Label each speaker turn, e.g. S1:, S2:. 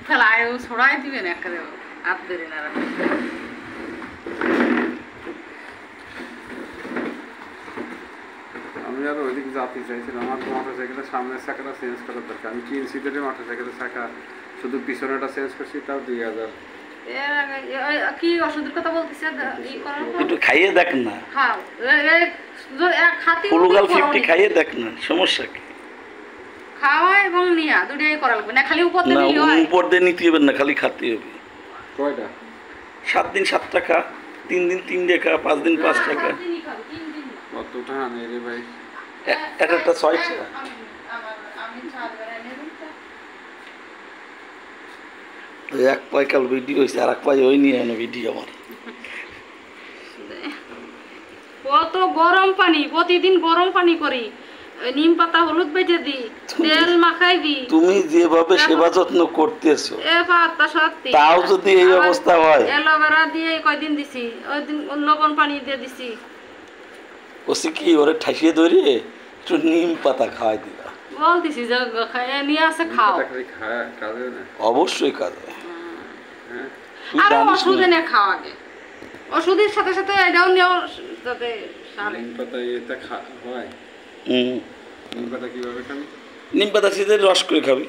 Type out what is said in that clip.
S1: ফেলায় ছড়াই দিবেন একেবারে আপনাদের এনারা।
S2: আমি আর ওইদিকে যেতে চাইছিলাম, আমার মোটরসাইকেলের সামনের চাকাটা চেঞ্জ করার দরকার। আমি কিনছি ধরে মোটরসাইকেলের চাকা, শুধু পিছনেটা চেঞ্জ করছি, তাও 2000।
S1: কি ওষুধের কথা বলতেছে?
S3: একটু খাইয়ে দেখ না,
S1: খাও
S3: ফুলগাল 50 খাইয়ে দেখ না, সমস্যা কি?
S1: খাওয়া এবং নিয়া দুটোই করা লাগবে না, খালি উপর
S3: না
S1: দিয়ে হয়।
S3: উপর দিয়ে নিতে হবে না, খালি খাতে হবে।
S2: কয়টা?
S3: 7 দিন 7 টাকা, 3 দিন 3 টাকা, 5 দিন 5 টাকা।
S2: কতটা আনে রে ভাই?
S3: একটা 6 টাকা। এক পাই কাল ভিডিও হয়েছে, আর এক পাই ওই নিয়ে এনে ভিডিও আমার।
S1: কত গরম পানি, প্রতিদিন গরম পানি করি, নিম পাতা হলুদ বেটে দি, তেল মাখাই দি।
S3: তুমি যেভাবে সেবা যত্ন করতেছো,
S1: এ পাতা সত্যি
S3: তাও যদি এই অবস্থা হয়।
S1: অ্যালোভেরা দিয়ে কয়দিন দিছি, ওই দিন লবণ পানি দিয়ে দিছি।
S3: ওসি কি ওরে ঠাসিয়ে ধরে একটু নিম পাতা খাওয়াই দিবা।
S1: বলতেছি যে নিয়ে আসে খাও।
S3: অবশ্যই কাজে।
S1: আর ওষুধ এনে খাও আগে, ওষুধের সাথে সাথে এটাও নেও যাতে
S2: নিম পাতা এটা হয়।
S3: নিম
S2: নিম পাতা কিভাবে খাবি?
S3: নিম পাতা সিজে রস করে খাবি।